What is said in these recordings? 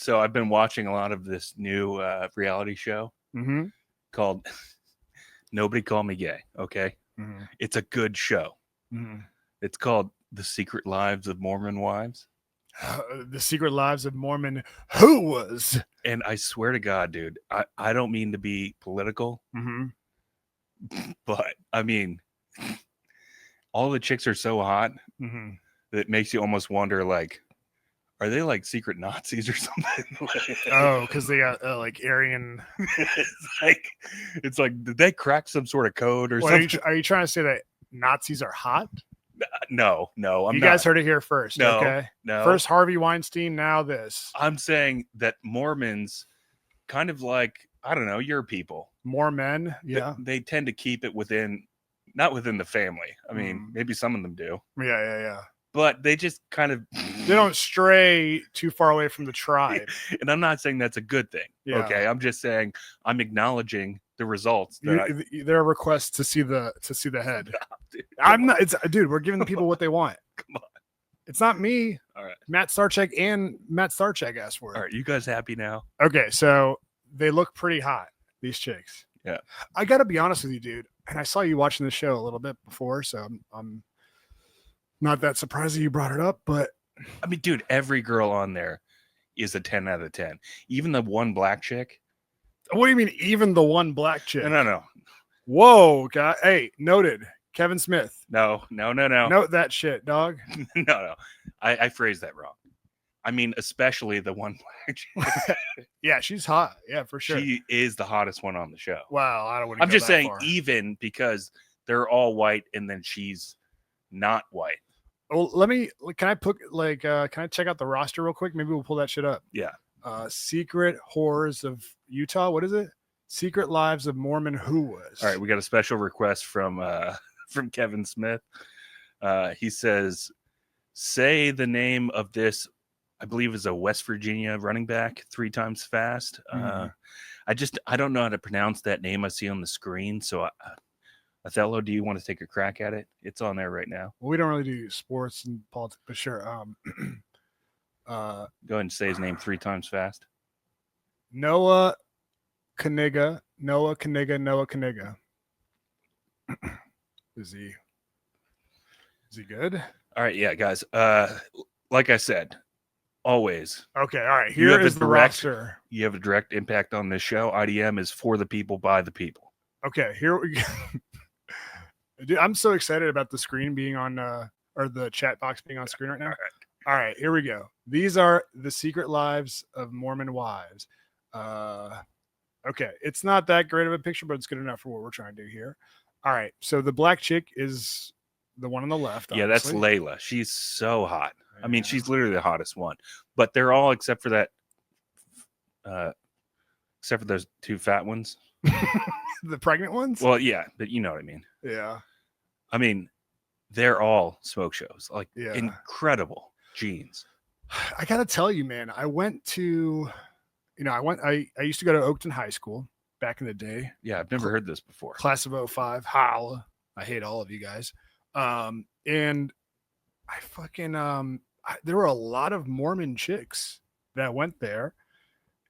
So I've been watching a lot of this new reality show called Nobody Call Me Gay. Okay. It's a good show. It's called The Secret Lives of Mormon Wives. The Secret Lives of Mormon Who-was. And I swear to God, dude, I don't mean to be political, but I mean, all the chicks are so hot that it makes you almost wonder, like, are they like secret Nazis or something? Oh, because they got like Aryan. it's like, did they crack some sort of code or something? Are you trying to say that Nazis are hot? No, I'm you not. guys heard it here first. No, okay. No. First Harvey Weinstein, now this. I'm saying that Mormons, kind of like, I don't know, your people. More men, yeah. They tend to keep it not within the family. I mean, maybe some of them do. Yeah. But they just kind of... They don't stray too far away from the tribe. And I'm not saying that's a good thing. Yeah. Okay, I'm just saying I'm acknowledging the results. There are requests to see the head. No, dude, I'm not. It's dude. We're giving the people what they want. Come on. It's not me. All right. Matt Starcheck asked for it. All right. You guys happy now? Okay. So they look pretty hot. These chicks. Yeah. I got to be honest with you, dude. And I saw you watching the show a little bit before, so I'm not that surprised that you brought it up. But I mean, dude, every girl on there is a 10 out of 10. Even the one black chick. What do you mean, even the one black chick? No. Whoa, guy. Hey, noted. Kevin Smith. No. Note that shit, dog. No. I phrased that wrong. I mean, especially the one black chick. Yeah, she's hot. Yeah, for sure. She is the hottest one on the show. Wow, I don't want to. I'm just saying, far. Even because they're all white, and then she's not white. Well, can I check out the roster real quick? Maybe we'll pull that shit up. Yeah. Secret Horrors of Utah. What is it? Secret Lives of Mormon Who-was. All right, we got a special request from Kevin Smith. He says, say the name of this, I believe is a West Virginia running back 3 times fast. I don't know how to pronounce that name I see on the screen. So Othello, do you want to take a crack at it? It's on there right now. Well, we don't really do sports and politics, but sure. Go ahead and say his name 3 times fast. Noah Kaniga. Is he good? All right, yeah, guys. Like I said, always. Okay, all right. Here is the roster. You have a direct impact on this show. IDM is for the people, by the people. Okay, here we go. Dude, I'm so excited about the screen being on, or the chat box being on screen right now. All right, here we go. These are the Secret Lives of Mormon Wives. Okay, it's not that great of a picture, but it's good enough for what we're trying to do here. All right, so the black chick is the one on the left. Yeah, that's Layla. She's so hot. I mean, she's literally the hottest one. But they're all except for those 2 fat ones. The pregnant ones? Well, yeah, but you know what I mean. Yeah. I mean, they're all smoke shows. Like, incredible genes. I gotta tell you, man, I went to, I used to go to Oakton High School back in the day. Yeah, I've never heard this before. Class of 05. Holla. I hate all of you guys. And I fucking, there were a lot of Mormon chicks that went there.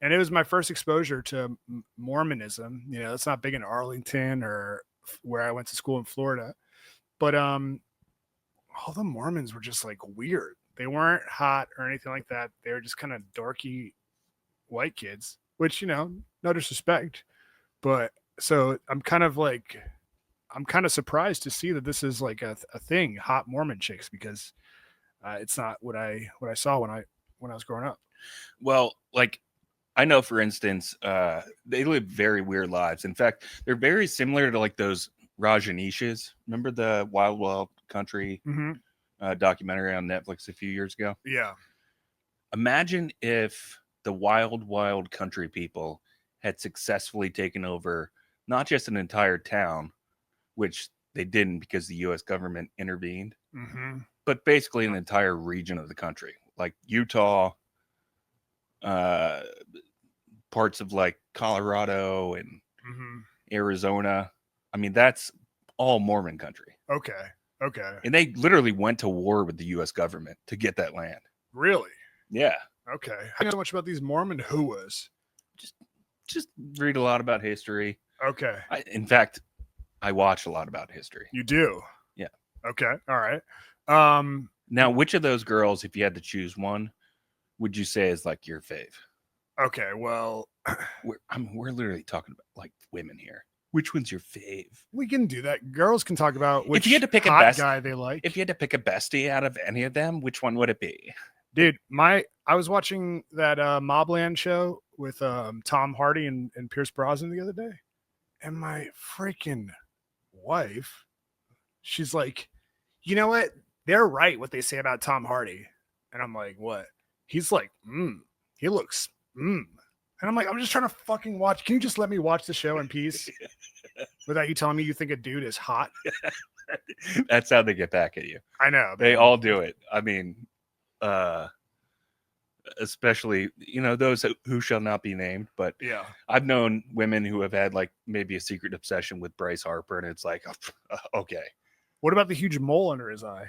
And it was my first exposure to Mormonism. You know, it's not big in Arlington or where I went to school in Florida. But all the Mormons were just like weird. They weren't hot or anything like that. They were just kind of dorky white kids, which, no disrespect. But so I'm kind of surprised to see that this is like a thing, hot Mormon chicks, because it's not what I saw when I was growing up. Well, like, I know, for instance, they live very weird lives. In fact, they're very similar to like those Rajanishes. Remember the Wild Wild Country documentary on Netflix a few years ago? Yeah. Imagine if the Wild Wild Country people had successfully taken over not just an entire town, which they didn't because the U.S. government intervened, but basically an entire region of the country, like Utah, parts of like Colorado and Arizona. I mean, that's all Mormon country. Okay. And they literally went to war with the U.S. government to get that land. Really? Yeah. Okay. I know so much about these Mormon whoas. Just read a lot about history. Okay. In fact, I watch a lot about history. You do? Yeah. Okay. All right. Now, which of those girls, if you had to choose one, would you say is like your fave? Okay. Well, we're literally talking about like women here. Which one's your fave? we can do that. Girls can talk about which if you had to pick hot a best guy they like. If you had to pick a bestie out of any of them, which one would it be? Dude, I was watching that Mobland show with Tom Hardy and Pierce Brosnan the other day, and my freaking wife, she's like, you know what? They're right what they say about Tom Hardy, and I'm like, what? He's like, he looks, and I'm like, I'm just trying to fucking watch. Can you just let me watch the show in peace without you telling me you think a dude is hot? That's how they get back at you. I know. They all do it. I mean, especially, those who shall not be named, but yeah, I've known women who have had like maybe a secret obsession with Bryce Harper, and it's like, okay. What about the huge mole under his eye?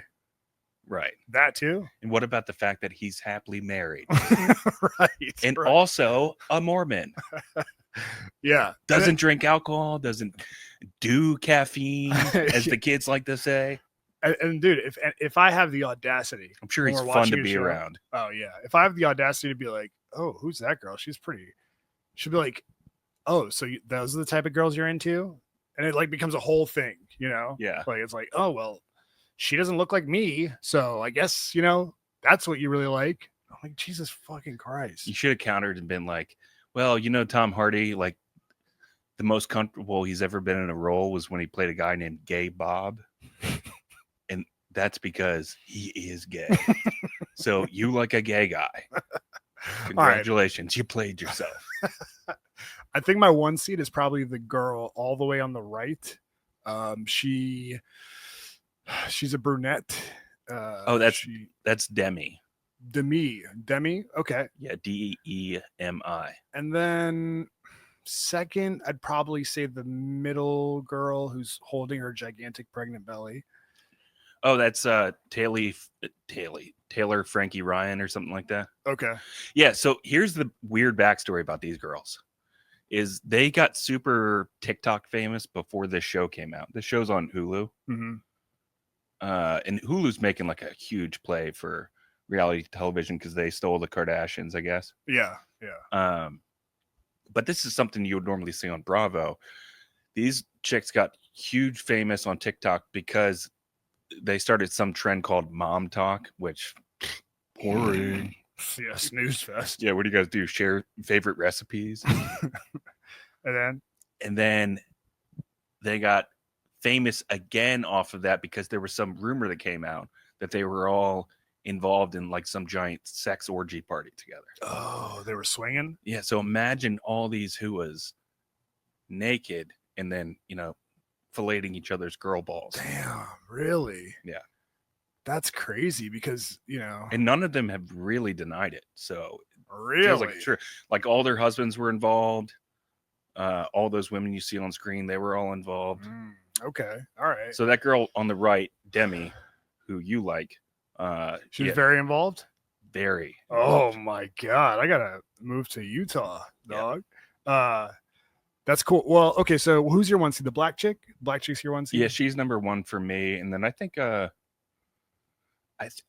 Right. That too. And what about the fact that he's happily married? Right. And also a Mormon. Yeah. Doesn't drink alcohol, doesn't do caffeine, as the kids like to say. And dude, if I have the audacity, I'm sure he's fun to be around. Oh yeah. If I have the audacity to be like, oh, who's that girl? She's pretty. She'll be like, oh, so those are the type of girls you're into? And it like becomes a whole thing, Yeah. Like it's like, oh well, she doesn't look like me, so I guess that's what you really like. I'm like, Jesus fucking Christ. You should have countered and been like, well, Tom Hardy, like the most comfortable he's ever been in a role was when he played a guy named Gay Bob. And that's because he is gay. So you like a gay guy. Congratulations. Right. You played yourself. I think my one seed is probably the girl all the way on the right. She's a brunette. That's Demi. Demi. Okay. Yeah, Demi. And then second, I'd probably say the middle girl who's holding her gigantic pregnant belly. Oh, that's Taylor Frankie Ryan or something like that. Okay. Yeah, so here's the weird backstory about these girls. Is they got super TikTok famous before this show came out. The show's on Hulu. Mm-hmm. And Hulu's making like a huge play for reality television because they stole the Kardashians, I guess. Yeah. But this is something you would normally see on Bravo. These chicks got huge famous on TikTok because they started some trend called mom talk, which boring. Yeah, snooze fest. Yeah, what do you guys do? Share favorite recipes? And then they got famous again off of that because there was some rumor that came out that they were all involved in like some giant sex orgy party together. Oh, they were swinging? Yeah, so imagine all these whoas naked and then, filleting each other's girl balls. Damn, really? Yeah. That's crazy because, And none of them have really denied it. So really? It feels like sure. Like all their husbands were involved. All those women you see on screen, they were all involved. Okay. All right. So that girl on the right, Demi, who you like, she's very involved? Very. Oh my God. I gotta move to Utah, dog. Yeah. That's cool. Well, okay, so who's your one seed? The black chick? Black chick's your one seed? Yeah, she's number one for me. And then I think I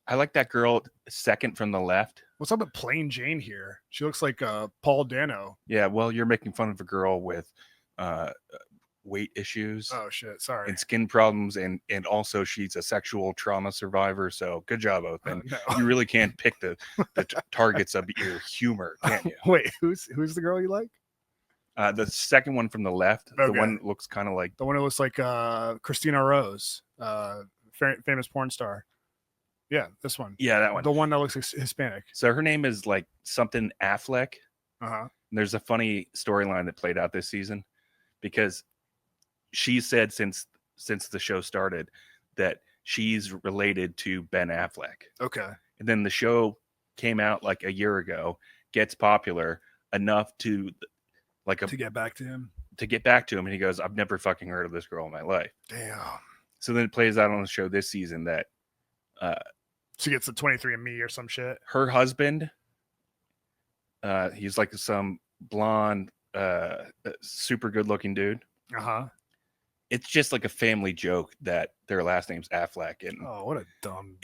like that girl second from the left. What's up with Plain Jane here? She looks like Paul Dano. Yeah, well, you're making fun of a girl with weight issues. Oh shit, sorry. And skin problems, and also she's a sexual trauma survivor. So good job, Othan. No. You really can't pick the targets of your humor, can you? Wait, who's the girl you like? The second one from the left, okay. The one that looks kind of like the one that looks like Christina Rose, famous porn star. Yeah, this one. Yeah, that one. The one that looks Hispanic. So her name is like something Affleck. Uh-huh. And there's a funny storyline that played out this season because she said since the show started that she's related to Ben Affleck. Okay. And then the show came out like a year ago, gets popular enough to get back to him. And he goes, I've never fucking heard of this girl in my life. Damn. So then it plays out on the show this season that she gets the 23andMe or some shit. Her husband He's like some blonde, super good looking dude. Uh-huh. It's just like a family joke that their last name's Affleck, and Oh, what a dumb.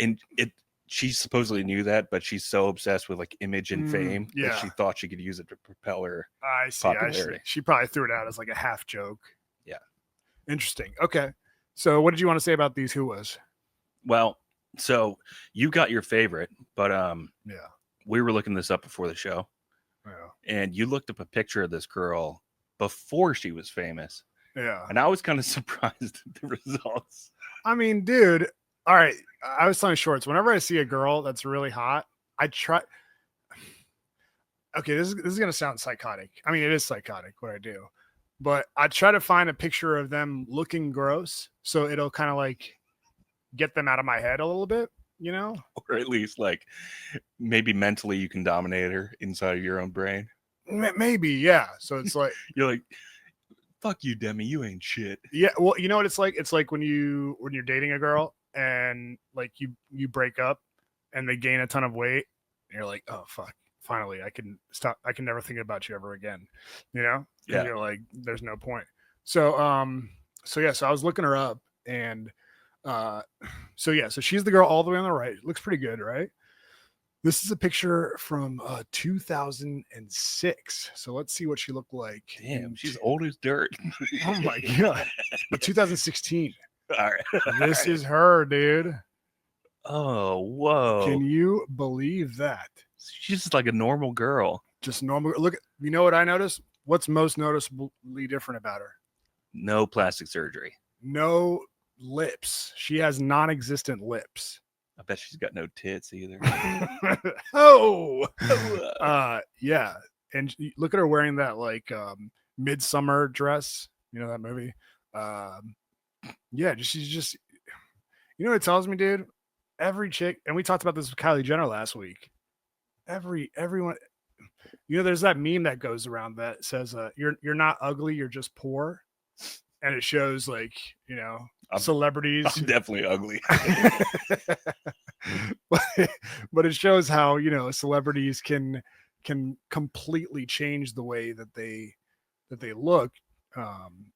she supposedly knew that, but she's so obsessed with like image and fame that yeah. she thought she could use it to propel her I see. popularity. She probably threw it out as like a half joke. Yeah. Interesting. Okay. So what did you want to say about these whoas? Well, so you got your favorite, but Yeah. we were looking this up before the show, and you looked up a picture of this girl before she was famous. Yeah. And I was kind of surprised at the results. I mean, dude, all right. I was telling Shorts, whenever I see a girl that's really hot, I try. Okay, this is gonna sound psychotic. I mean, it is psychotic what I do, but I try to find a picture of them looking gross, so it'll kind of like get them out of my head a little bit, you know? Or at least like maybe mentally you can dominate her inside of your own brain. Maybe, yeah. So it's like you're like, fuck you, Demi, you ain't shit. Yeah, well, you know what it's like? It's like when you're dating a girl and like you break up and they gain a ton of weight, and you're like, oh fuck, finally I can stop. I can never think about you ever again. You know? Yeah. And you're like, there's no point. So so I was looking her up, and so she's the girl all the way on the right. Looks pretty good, right? This is a picture from 2006. So let's see what she looked like. Damn, she's old as dirt. Oh my god. But 2016. All right. This is her, dude. Oh, whoa. Can you believe that? She's just like a normal girl. Just normal. Look, you know what I noticed? What's most noticeably different about her? No plastic surgery. No lips. She has non-existent lips. I bet she's got no tits either. Oh, yeah. And look at her wearing that like midsummer dress. You know that movie? Yeah, she's just. You know what it tells me, dude? Every chick, and we talked about this with Kylie Jenner last week. Everyone, you know, there's that meme that goes around that says, "You're not ugly, you're just poor," and it shows like celebrities. I'm definitely ugly. but it shows how celebrities can completely change the way that they look,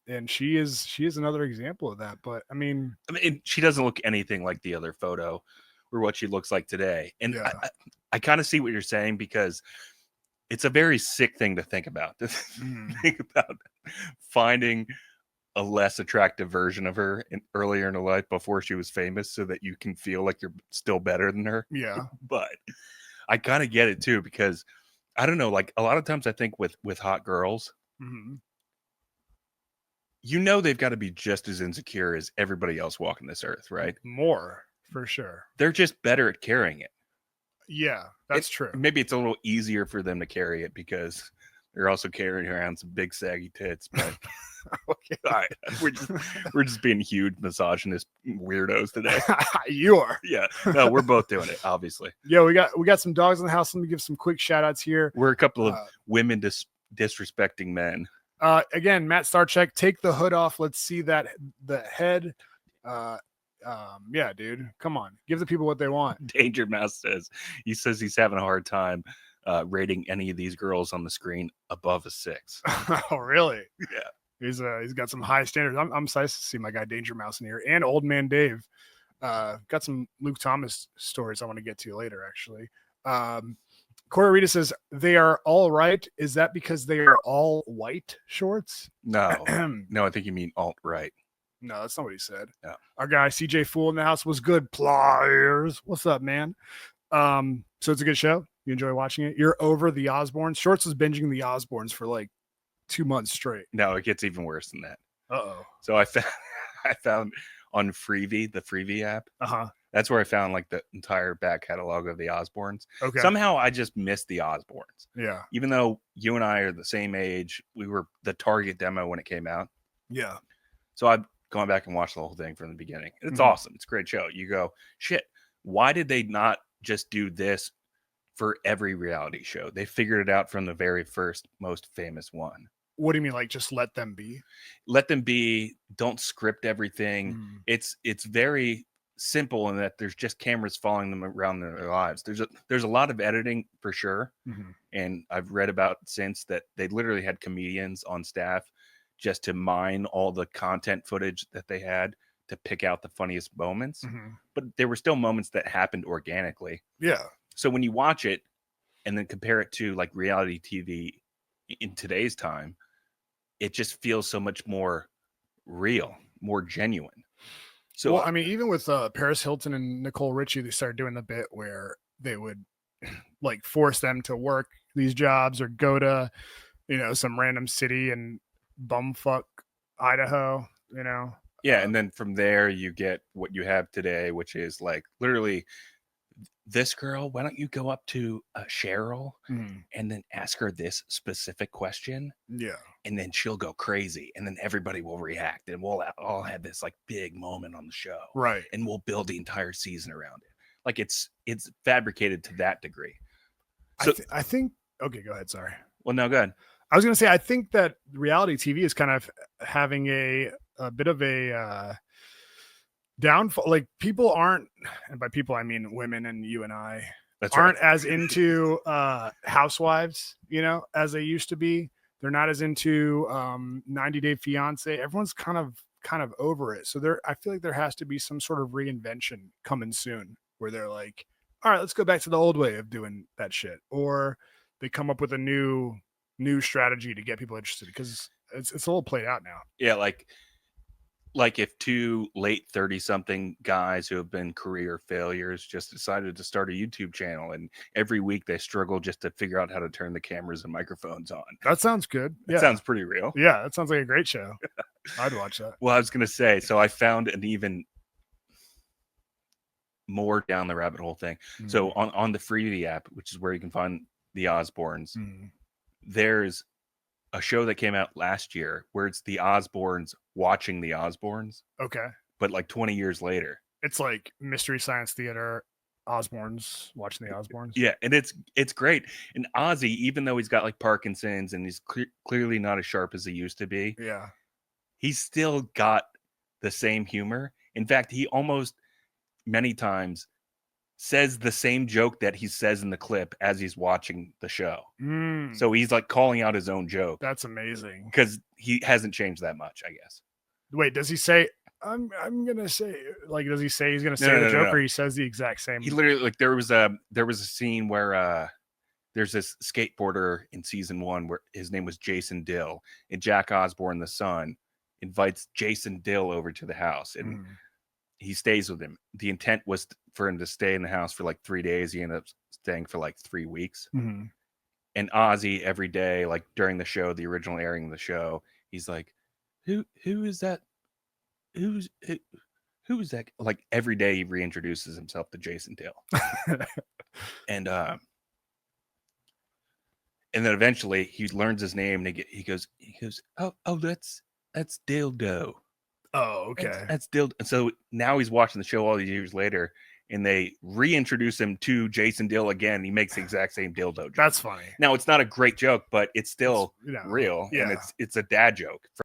and she is another example of that. But I mean she doesn't look anything like the other photo or what she looks like today, and I kind of see what you're saying, because it's a very sick thing to think about. Think about finding a less attractive version of her earlier in her life before she was famous, so that you can feel like you're still better than her. Yeah. But I kind of get it too, because I don't know, like a lot of times I think with hot girls, they've got to be just as insecure as everybody else walking this earth, right? More, for sure. They're just better at carrying it. Yeah, that's true. Maybe it's a little easier for them to carry it because they're also carrying around some big saggy tits, but okay. All right. We're just being huge misogynist weirdos today. You are. Yeah. No, we're both doing it, obviously. Yeah, we got some dogs in the house. Let me give some quick shout outs here. We're a couple of women disrespecting men. Again, Matt Starcheck, take the hood off. Let's see the head. Yeah, dude. Come on. Give the people what they want. Danger Mouse says he's having a hard time rating any of these girls on the screen above a 6. Oh, really? Yeah. He's got some high standards. I'm excited to see my guy Danger Mouse in here, and Old Man Dave. Got some Luke Thomas stories I want to get to later, actually. Corey Rita says they are all right. Is that because they are all white shorts? No, I think you mean alt right. No, that's not what he said. No. Our guy CJ Fool in the house was good. Pliers, what's up, man? So it's a good show. You enjoy watching it. You're over the Osbournes. Shorts was binging the Osbournes for like 2 months straight. No, it gets even worse than that. Uh-oh. So I found on Freevee, the Freevee app. That's where I found like the entire back catalog of the Osbournes. Okay. Somehow I just missed the Osbournes. Yeah. Even though you and I are the same age, we were the target demo when it came out. Yeah. So I've gone back and watched the whole thing from the beginning. It's awesome. It's a great show. You go, shit, why did they not just do this for every reality show? They figured it out from the very first most famous one. What do you mean, like just let them be? Let them be. Don't script everything. It's very simple in that there's just cameras following them around their lives. There's a lot of editing for sure, and I've read about since that they literally had comedians on staff just to mine all the content footage that they had to pick out the funniest moments. But there were still moments that happened organically. Yeah. So when you watch it and then compare it to like reality TV in today's time, it just feels so much more real, more genuine. So well, I mean, even with Paris Hilton and Nicole Richie, they started doing the bit where they would like force them to work these jobs or go to, some random city in bumfuck Idaho, yeah, and then from there you get what you have today, which is like literally this girl, why don't you go up to Cheryl and then ask her this specific question? Yeah. And then she'll go crazy, and then everybody will react, and we'll all have this like big moment on the show, Right? And we'll build the entire season around it. Like it's fabricated to that degree. So I think. Okay, go ahead. Sorry. Well, no, go ahead. I was going to say I think that reality TV is kind of having a bit of a downfall. Like people aren't, and by people I mean women and you and I, aren't as into Housewives, as they used to be. They're not as into 90 Day Fiance. Everyone's kind of over it. So I feel like there has to be some sort of reinvention coming soon where they're like, all right, let's go back to the old way of doing that shit. Or they come up with a new strategy to get people interested because it's a little played out now. Yeah, like if two late 30-something guys who have been career failures just decided to start a YouTube channel, and every week they struggle just to figure out how to turn the cameras and microphones on. That sounds good. That sounds pretty real. Yeah, that sounds like a great show. I'd watch that. Well, I was going to say, so I found an even more down the rabbit hole thing. So on the Freevee app, which is where you can find the Osbournes, there's a show that came out last year where it's the Osbournes watching the Osbournes. Okay. But like 20 years later. It's like Mystery Science Theater, Osbournes watching the Osbournes. Yeah, and it's great. And Ozzy, even though he's got like Parkinson's and he's clearly not as sharp as he used to be. Yeah. He's still got the same humor. In fact, he almost many times says the same joke that he says in the clip as he's watching the show. So he's like calling out his own joke. That's amazing. Because he hasn't changed that much, I guess. Wait, does he say, I'm gonna say, like, does he say he's gonna say the joke or he says the exact same? He literally, like, there was a scene where there's this skateboarder in season 1 where his name was Jason Dill, and Jack Osbourne, the son, invites Jason Dill over to the house, and he stays with him. The intent was for him to stay in the house for like 3 days. He ended up staying for like 3 weeks. And Ozzy, every day, like during the show, the original airing of the show, he's like, who is that? Who is that? Like every day he reintroduces himself to Jason Dill. And then eventually he learns his name, and he goes, oh, that's Dildo. Oh, okay. That's Dildo. And so now he's watching the show all these years later, and they reintroduce him to Jason Dill again. He makes the exact same dildo joke. That's funny. Now, it's not a great joke, but it's still real. Yeah. And it's a dad joke.